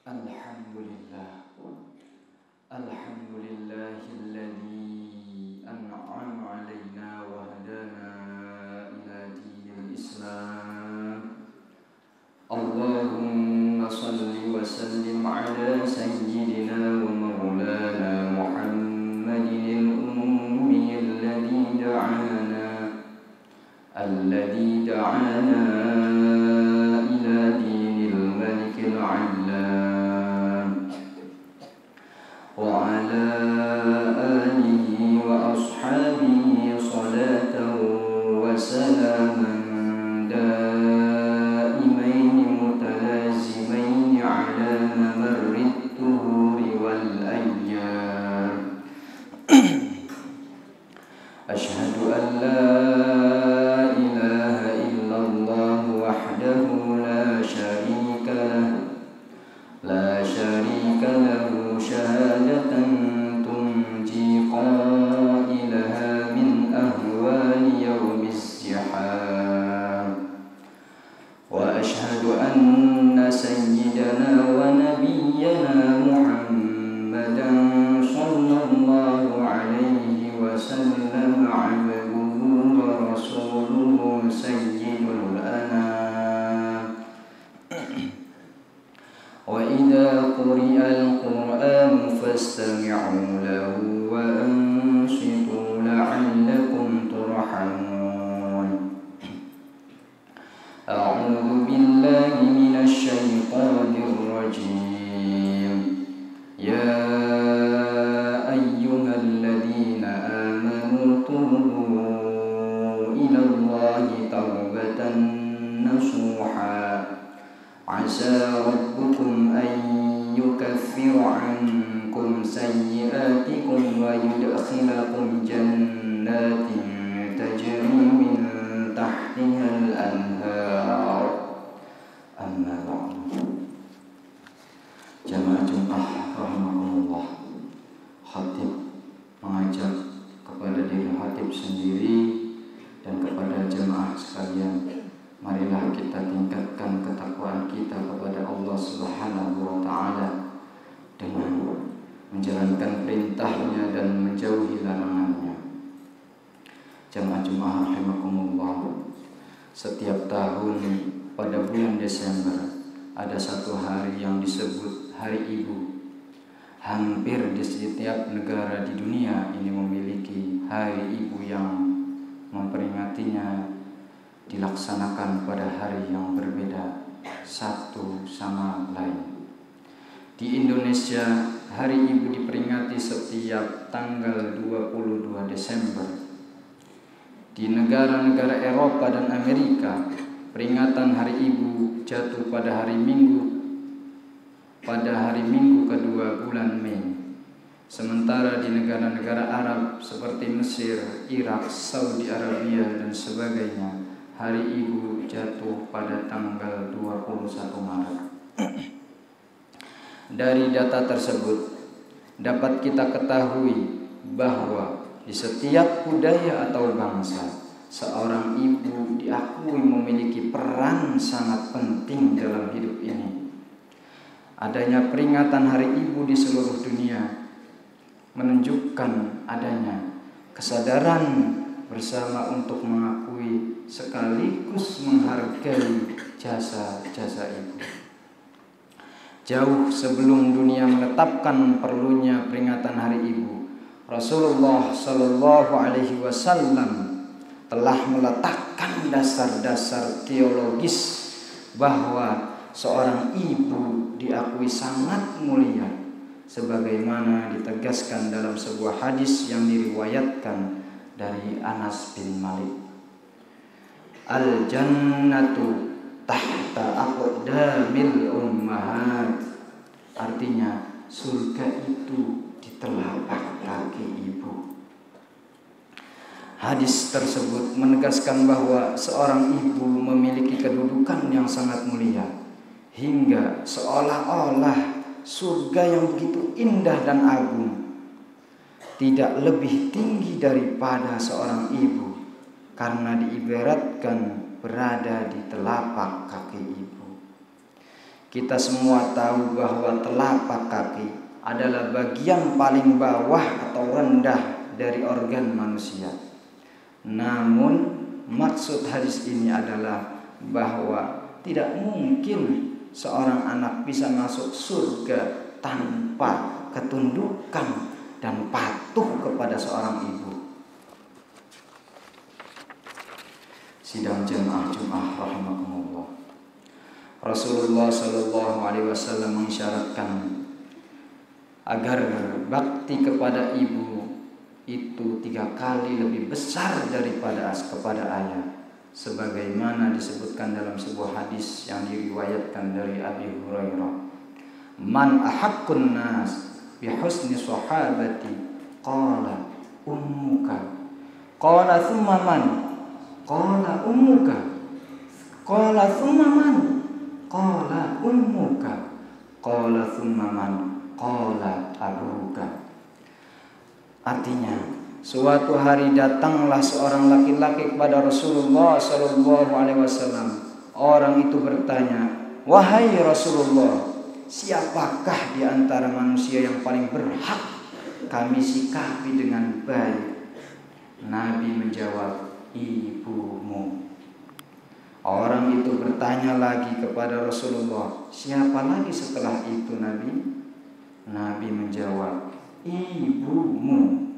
Alhamdulillah, alhamdulillahilladzi an'ama alaina wa hadana ila dinil Islam. Allahumma salli wa sallim ala sayyidina wa maulana Muhammadin al-ummi alladzi da'ana ila dinil malikil 'allam wa ala alihi wa ashabihi salatan wa salaman daimain mutalazimain ala mamarrid tuhuri wal ayyam. Ashhadu an la ilaha illallah wahdahu la syarika lahu syahadatan tunji qailaha min ahwali yawmiz ziham. Wa ashhadu anna sayyidana wa nabiyyana Muhammadan sallallahu alaihi wasallam abduhu wa rasuluhu sayyidul anam. Wa idza quri'al Qur'an fastami'u lahu wa ansitu la'allakum turhamun. A'udzu billahi minasy syaithanir rajim. Ya ayyuhalladzina amanu tubu ilallahi taubatan nasuha. Asa rabbukum an yukaffira ankum sayyi'atikum wa yudkhilakum jannatin tajri min tahtiha al-anhar. Amma ba'du. Jamaah Jumat rahimakumullah. Khatib mengajak kepada diri khatib sendiri dan kepada jemaah sekalian, marilah kita tingkatkan ketakwaan kita kepada Allah Subhanahu wa ta'ala dengan menjalankan perintahnya dan menjauhi larangannya. Jamaah Jumat rahimakumullah, setiap tahun pada bulan Desember ada satu hari yang disebut Hari Ibu. Hampir di setiap negara di dunia ini memiliki Hari Ibu yang memperingatinya dilaksanakan pada hari yang berbeda satu sama lain. Di Indonesia, Hari Ibu diperingati setiap tanggal 22 Desember. Di negara-negara Eropa dan Amerika, peringatan Hari Ibu jatuh pada hari Minggu kedua bulan Mei. Sementara di negara-negara Arab seperti Mesir, Irak, Saudi Arabia dan sebagainya, Hari Ibu jatuh pada tanggal 21 Maret. Dari data tersebut dapat kita ketahui bahwa di setiap budaya atau bangsa, seorang ibu diakui memiliki peran sangat penting dalam hidup ini. Adanya peringatan Hari Ibu di seluruh dunia menunjukkan adanya kesadaran bersama untuk mengakui sekaligus menghargai jasa-jasa ibu. Jauh sebelum dunia menetapkan perlunya peringatan Hari Ibu, Rasulullah Shallallahu Alaihi Wasallam telah meletakkan dasar-dasar teologis bahwa seorang ibu diakui sangat mulia, sebagaimana ditegaskan dalam sebuah hadis yang diriwayatkan dari Anas bin Malik. Al-jannatu tahta aqdamil ummahat. Artinya surga itu di telapak kaki ibu. Hadis tersebut menegaskan bahwa seorang ibu memiliki kedudukan yang sangat mulia, hingga seolah-olah surga yang begitu indah dan agung tidak lebih tinggi daripada seorang ibu, karena diibaratkan berada di telapak kaki ibu. Kita semua tahu bahwa telapak kaki adalah bagian paling bawah atau rendah dari organ manusia. Namun maksud hadis ini adalah bahwa tidak mungkin seorang anak bisa masuk surga tanpa ketundukan dan patuh kepada seorang ibu. Sidang jemaah Jumat rahimakumullah. Rasulullah Shallallahu Alaihi Wasallam mengisyaratkan agar bakti kepada ibu itu 3 kali lebih besar daripada kepada ayah, sebagaimana disebutkan dalam sebuah hadis yang diriwayatkan dari Abi Hurairah. Man ahaqqun nas bi husni sahabati qala ummuka qala thumma man qala ummuka qala thumma man qala ummuka qala thumma man qala abuka. Artinya, suatu hari datanglah seorang laki-laki kepada Rasulullah Shallallahu Alaihi Wasallam. Orang itu bertanya, wahai Rasulullah, siapakah di antara manusia yang paling berhak kami sikapi dengan baik? Nabi menjawab, ibumu. Orang itu bertanya lagi kepada Rasulullah, siapa lagi setelah itu Nabi? Nabi menjawab, ibumu.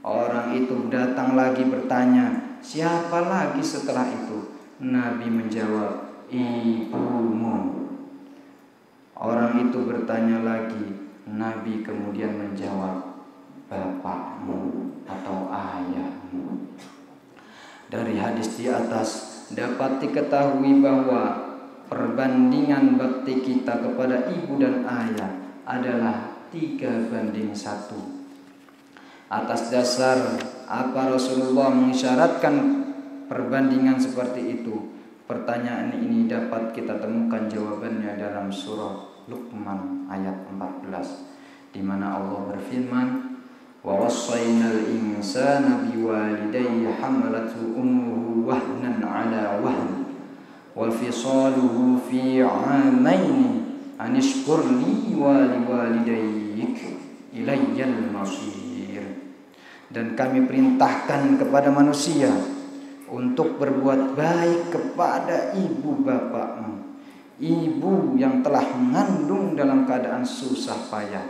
Orang itu datang lagi bertanya, siapa lagi setelah itu? Nabi menjawab, ibumu. Orang itu bertanya lagi, Nabi kemudian menjawab, bapakmu atau ayahmu. Dari hadis di atas dapat diketahui bahwa perbandingan bakti kita kepada ibu dan ayah adalah 3:1. Atas dasar apa Rasulullah mengisyaratkan perbandingan seperti itu? Pertanyaan ini dapat kita temukan jawabannya dalam surah Luqman ayat 14, di mana Allah berfirman, wa wassaynal insana biwalidayhi hamalathu ummuhu wahnan ala wahn wa fisaluhu fi 'amaini anishkur li wa liwalidayk ilayyal masir. Dan kami perintahkan kepada manusia untuk berbuat baik kepada ibu bapakmu, ibu yang telah mengandung dalam keadaan susah payah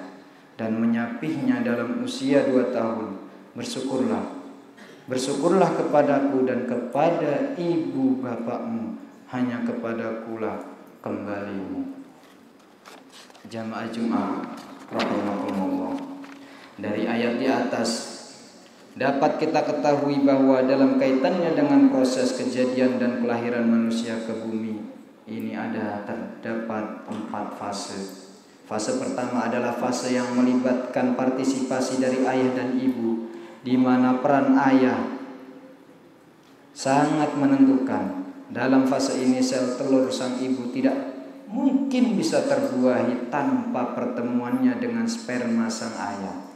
dan menyapihnya dalam usia 2 tahun. Bersyukurlah kepadaku dan kepada ibu bapakmu, hanya kepadakulah kembalimu. Jamaah Jumat rahimakumullah. Dari ayat di atas dapat kita ketahui bahwa dalam kaitannya dengan proses kejadian dan kelahiran manusia ke bumi ini terdapat 4 fase. Fase pertama adalah fase yang melibatkan partisipasi dari ayah dan ibu, di mana peran ayah sangat menentukan. Dalam fase ini sel telur sang ibu tidak mungkin bisa terbuahi tanpa pertemuannya dengan sperma sang ayah.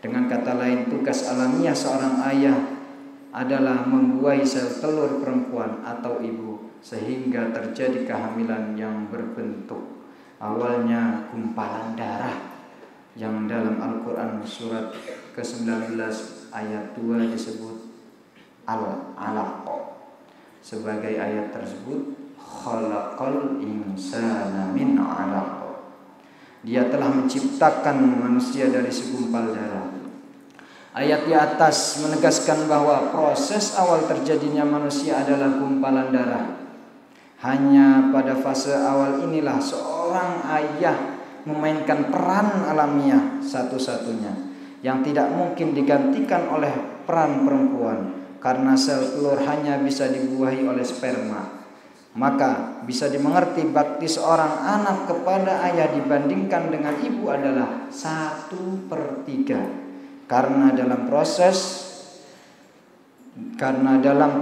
Dengan kata lain, tugas alamiah seorang ayah adalah membuahi sel telur perempuan atau ibu sehingga terjadi kehamilan yang berbentuk awalnya gumpalan darah yang dalam Al-Quran surat ke-19 ayat 2 disebut al-alaq. Sebagai ayat tersebut, khalaqal insana min 'alaq. Dia telah menciptakan manusia dari segumpal darah. Ayat di atas menegaskan bahwa proses awal terjadinya manusia adalah gumpalan darah. Hanya pada fase awal inilah seorang ayah memainkan peran alamiah satu-satunya yang tidak mungkin digantikan oleh peran perempuan, karena sel telur hanya bisa dibuahi oleh sperma. Maka bisa dimengerti bakti seorang anak kepada ayah dibandingkan dengan ibu adalah 1/3. Karena dalam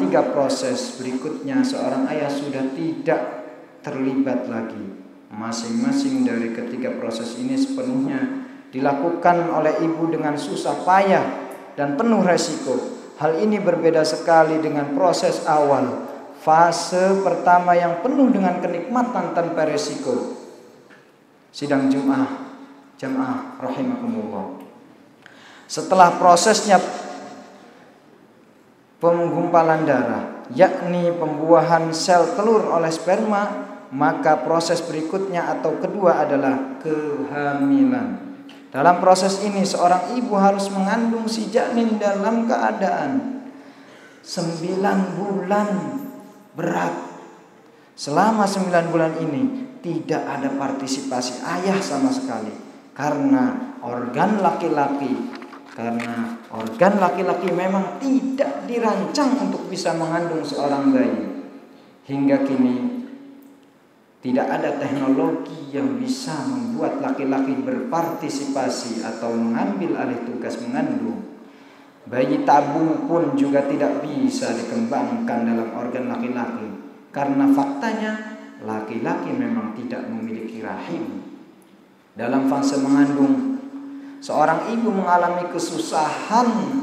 3 proses berikutnya seorang ayah sudah tidak terlibat lagi. Masing-masing dari ketiga proses ini sepenuhnya dilakukan oleh ibu dengan susah payah dan penuh resiko. Hal ini berbeda sekali dengan proses awal, fase pertama yang penuh dengan kenikmatan tanpa resiko. Sidang jamaah rahimakumullah. Setelah prosesnya penggumpalan darah, yakni pembuahan sel telur oleh sperma, maka proses berikutnya atau kedua adalah kehamilan. Dalam proses ini seorang ibu harus mengandung si janin dalam keadaan 9 bulan berat. Selama 9 bulan ini tidak ada partisipasi ayah sama sekali, karena organ laki-laki memang tidak dirancang untuk bisa mengandung seorang bayi. Hingga kini tidak ada teknologi yang bisa membuat laki-laki berpartisipasi atau mengambil alih tugas mengandung. Bayi tabung pun juga tidak bisa dikembangkan dalam organ laki-laki, karena faktanya laki-laki memang tidak memiliki rahim. Dalam fase mengandung, seorang ibu mengalami kesusahan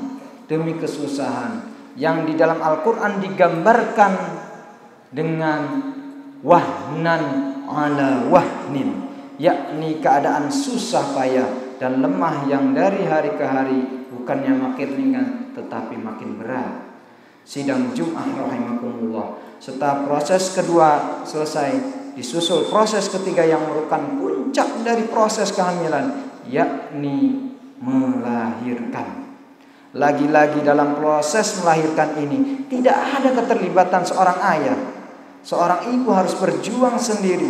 demi kesusahan yang di dalam Al-Quran digambarkan dengan wahnan ala wahnin, yakni keadaan susah payah dan lemah yang dari hari ke hari bukannya makin ringan tetapi makin berat. Sidang Jum'ah rahimakumullah. Setelah proses kedua selesai, disusul proses ketiga yang merupakan puncak dari proses kehamilan, yakni melahirkan. Lagi-lagi dalam proses melahirkan ini tidak ada keterlibatan seorang ayah. Seorang ibu harus berjuang sendiri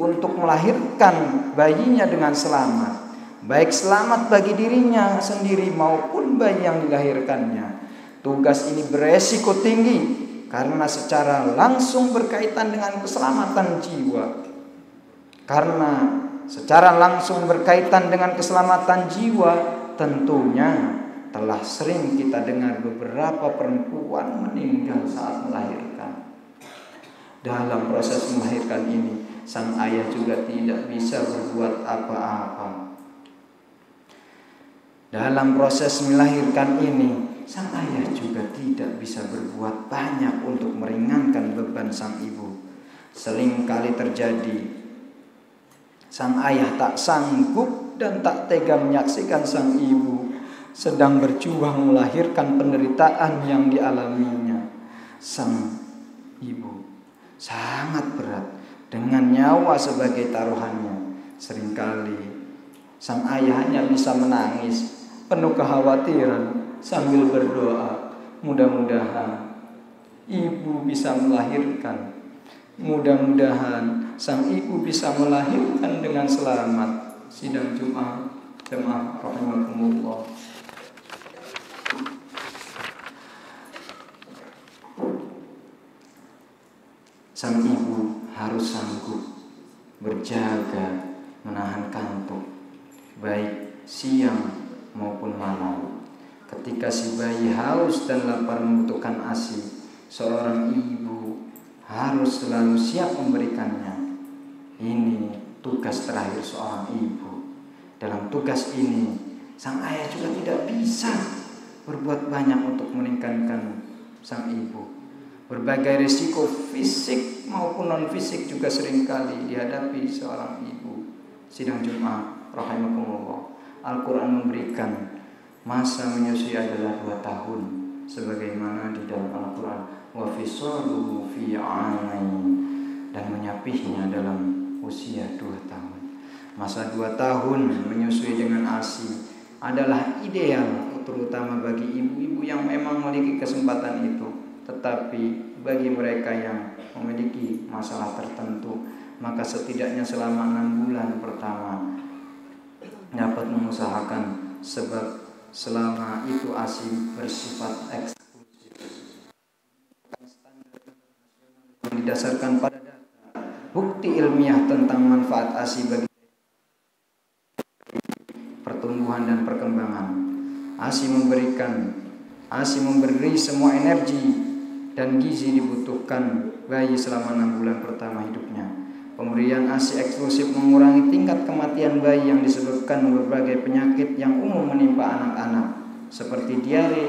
untuk melahirkan bayinya dengan selamat, baik selamat bagi dirinya sendiri maupun bayi yang dilahirkannya. Tugas ini beresiko tinggi karena secara langsung berkaitan dengan keselamatan jiwa. Tentunya telah sering kita dengar beberapa perempuan meninggal saat melahirkan. Dalam proses melahirkan ini, sang ayah juga tidak bisa berbuat apa-apa. Dalam proses melahirkan ini, sang ayah juga tidak bisa berbuat banyak untuk meringankan beban sang ibu. Seringkali terjadi, sang ayah tak sanggup dan tak tega menyaksikan sang ibu sedang berjuang melahirkan penderitaan yang dialaminya. Sang ibu sangat berat dengan nyawa sebagai taruhannya. Seringkali sang ayah hanya bisa menangis penuh kekhawatiran sambil berdoa, mudah-mudahan ibu bisa melahirkan, mudah-mudahan sang ibu bisa melahirkan dengan selamat. Sidang jamaah rahimakumullah. Sang ibu harus sanggup berjaga menahan kantuk, baik siang maupun malam. Ketika si bayi haus dan lapar membutuhkan ASI, seorang ibu harus selalu siap memberikannya. Ini tugas terakhir seorang ibu. Dalam tugas ini, sang ayah juga tidak bisa berbuat banyak untuk meningkatkan sang ibu. Berbagai risiko fisik maupun non fisik juga seringkali dihadapi seorang ibu. Sidang Jum'ah rahimakumullah. Al-Quran memberikan masa menyusui adalah 2 tahun, sebagaimana di dalam Al-Quran, wa fisaluhu fi 'amain, dan menyapihnya dalam usia 2 tahun. Masa 2 tahun menyusui dengan ASI adalah ideal, terutama bagi ibu-ibu yang memang memiliki kesempatan itu. Tetapi bagi mereka yang memiliki masalah tertentu, maka setidaknya selama 6 bulan pertama dapat mengusahakan, sebab selama itu ASI bersifat eksklusif, didasarkan pada data bukti ilmiah tentang manfaat ASI bagi pertumbuhan dan perkembangan. ASI memberi semua energi dan gizi dibutuhkan bayi selama 6 bulan pertama hidupnya. Pemberian ASI eksklusif mengurangi tingkat kematian bayi yang disebabkan berbagai penyakit yang umum menimpa anak-anak, seperti diare,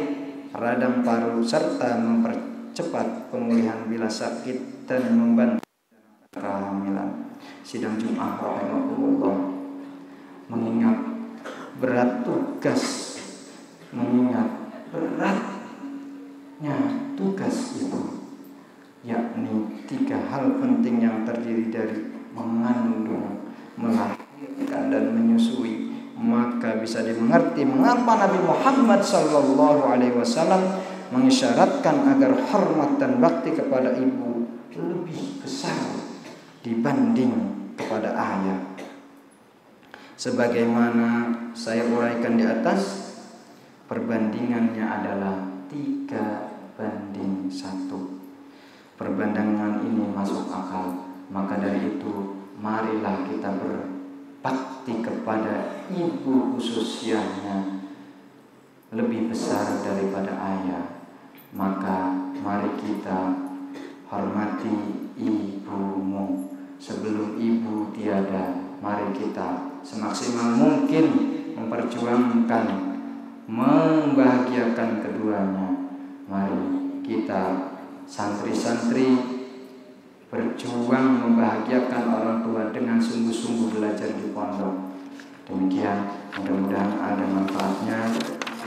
radang paru, serta mempercepat pemulihan bila sakit dan membantu kehamilan. Sidang Jum'ah rahimakumullah. berat tugas, mengingat beratnya tugas itu, yakni 3 hal penting yang terdiri dari mengandung, melahirkan dan menyusui. Maka bisa dimengerti mengapa Nabi Muhammad SAW mengisyaratkan agar hormat dan bakti kepada ibu lebih besar dibanding kepada ayah. Sebagaimana saya uraikan di atas, perbandingannya adalah 3:1. Perbandingan ini masuk akal. Maka dari itu, marilah kita berbakti kepada ibu khususnya lebih besar daripada ayah. Maka mari kita hormati ibumu. Sebelum ibu tiada, mari kita semaksimal mungkin memperjuangkan, membahagiakan keduanya. Mari kita santri-santri berjuang membahagiakan orang tua dengan sungguh-sungguh belajar di pondok. Demikian, mudah-mudahan ada manfaatnya.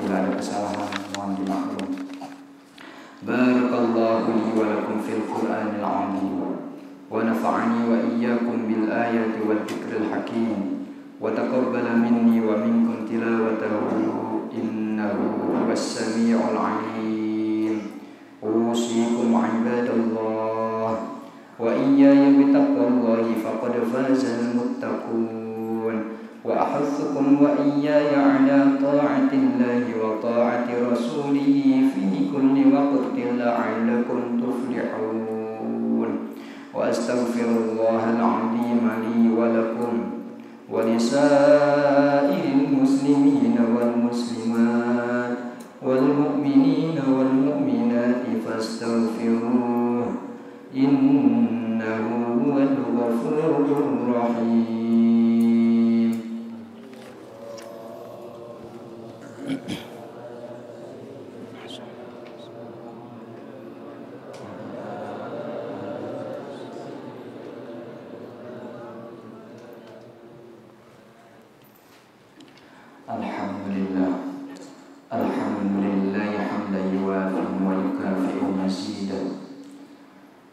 Bila ada kesalahan, mohon dimaklum. Barakallahu li wa lakum fil Qur'anil 'azim wa nafa'ani wa iyyakum bil ayati wal dzikril hakim wa taqabbala minni wa minkum tilawatahu innahu huwas samii'ul 'alim. Usikum 'ibadallah wa iyaya bittaqwallahi faqad fazal muttaqun wa ahutsukum wa iyaya 'ala ta'atillahi wa ta'ati rasulihi fi kulli waqtin la'allakum tuflihun. Wa astaghfirullahal 'azim li wa lakum wa lisa'iril muslimina wal muslimat wal mu'minina wal mu'minati fastaghfiruh innahu huwal ghafurur rahim. Alhamdulillah, alhamdulillah hamdan yuwafi wa yukafi'u mazidah.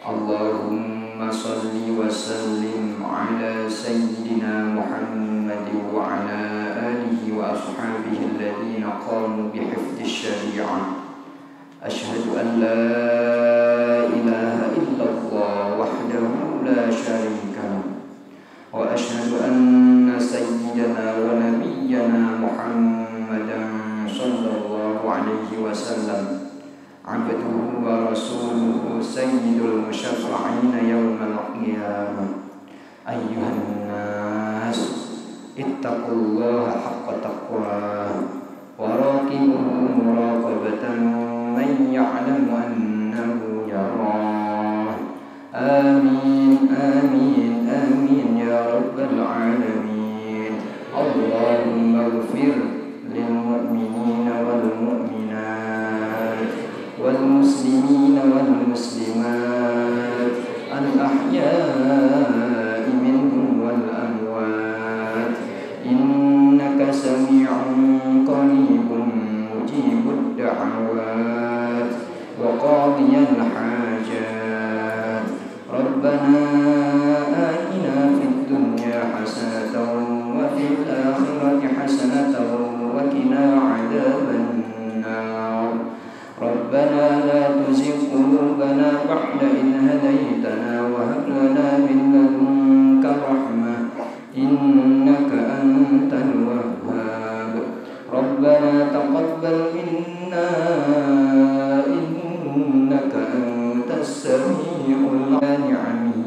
Allahumma salli wa sallim ala sayyidina Muhammad wa ala alihi wa ashabihi alladhina qamu bihifdhish syari'ah. Ashhadu an la ilaha illallah wahdahu la syarika lahu wa ashhadu anna sayyidana wa nabiyyana Muhammadan sallallahu alaihi wasallam abduhu wa rasuluhu sayyidul musyaffa'ina yawmal qiyamah. Ayyuhan nas ittaqullaha haqqa taqwah wa raqibuhu muraqabatan man ya'lamu annahu yarah. Amin amin amin ya rabbal alamin. Allahumma ighfir lil mu'minina wal mu'minat wal muslimina wal muslimat al ahya'i minhum wal amwat innaka sami'un qaribun mujibud da'awat wa qadiyal hajat. Rabbana atina fid dunya hasanatan wa fil akhirati hasanatan wa qina adzaban nar. Rabbana la tuzigh qulubana ba'da idh hadaytana wa hab lana min ladunka rahmah innaka antal wahhab. Rabbana taqabbal minna innaka antas sami'ul 'alim.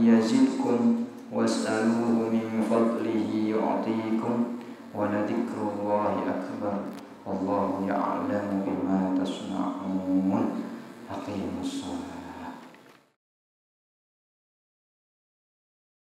Yazidkum was'aluhu min fadlihi yu'tikum wa ladhikrullahi akbar. Wallahu ya'lamu bima tasna'un. Aqimus shalah.